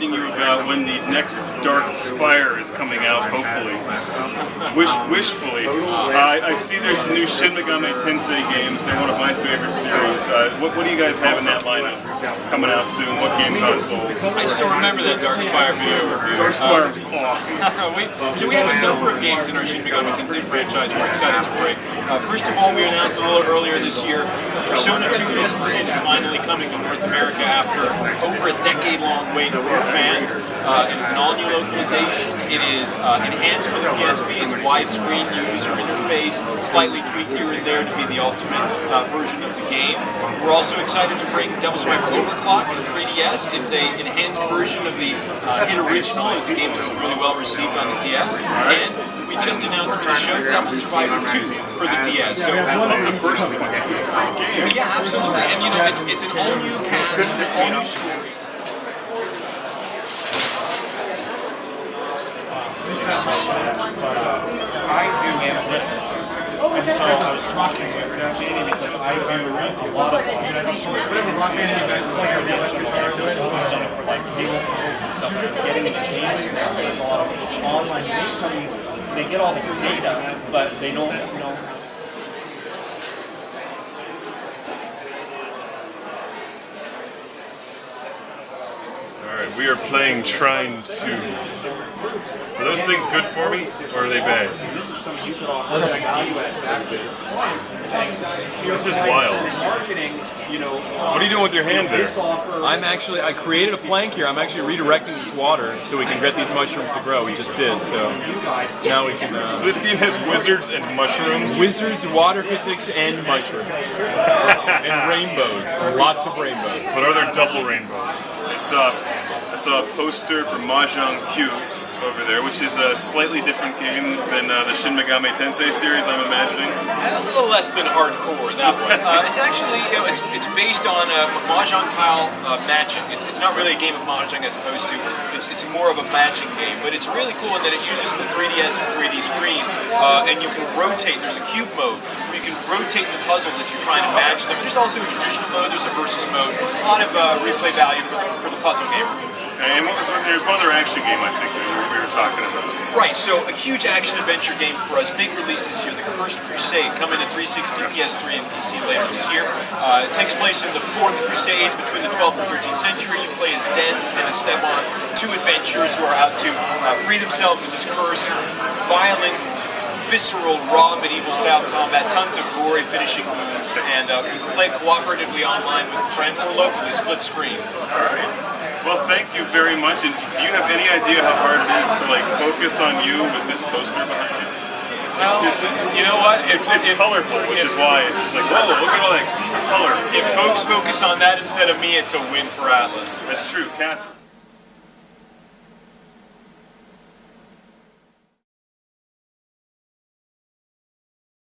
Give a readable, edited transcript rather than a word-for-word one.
asking you about when the next Dark Spire is coming out, hopefully. Wishfully. I see there's some new Shin Megami Tensei games. They're one of my favorite series. What do you guys have in that lineup coming out soon? What game consoles? I still remember that Dark Spire video. Dark Spire was awesome. we have a number of games in our Shin Megami Tensei franchise we're excited to break. First of all, we announced a little earlier this year, Persona 2 Missing Sin is finally coming to North America after over a decade-long wait for fans. It is an all-new localization. It is enhanced for the PSP. It's widescreen user interface, slightly tweaked here and there to be the ultimate version of the game. We're also excited to bring Devil Survivor Overclocked to 3DS. It's an enhanced version of the hit original. It was a game that was really well received on the DS. And we just announced for the show Devil Survivor 2 for the DS. So I love the first one. It's a great game. Yeah, absolutely. And you know, it's an all-new cast, all-new story. I do analytics, and so I was talking to Jamie because I do a lot of whatever rock band events like our national artists who have done it for like cable controls and stuff. Getting into games now, there's a lot of online game companies. They get all this data, but they don't know. Alright, we are playing Trine 2. Are those things good for me, or are they bad? This is something you could offer value add back to clients and saying, this is wild. marketing, you know. What are you doing with your hand there? I created a plank here. I'm actually redirecting this water so we can get these mushrooms to grow. We just did, so now we can... So this game has wizards and mushrooms? Wizards, water physics, and mushrooms. And rainbows. Lots of rainbows. But are there double rainbows? I saw a poster for Mahjong Cubed over there, which is a slightly different game than the Shin Megami Tensei series, I'm imagining. A little less than hardcore, that one. It's actually, you know, it's based on Mahjong tile matching. It's not really a game of Mahjong as opposed to, it's more of a matching game, but it's really cool in that it uses the 3DS's 3D screen, and you can rotate. There's a cube mode where you can rotate the puzzles that you're trying to match them. There's also a traditional mode, there's a versus mode, a lot of replay value for the puzzle game. And there's one other action game I think that we were talking about. Right, so a huge action-adventure game for us, big release this year, The Cursed Crusade, coming to 360, PS3, and PC later this year. It takes place in the 4th Crusade between the 12th and 13th century. You play as Dens and Esteban, two adventurers who are out to free themselves of this curse. Violent, visceral, raw, medieval-style combat, tons of gory finishing moves, and you can play cooperatively online with a friend or locally, split screen. All right. Well, thank you very much. And do you have any idea how hard it is to like focus on you with this poster behind you? Well, you know what? It's colorful, which is why it's just like, whoa, look at all that color. If folks focus on that instead of me, it's a win for Atlas. That's true, Catherine.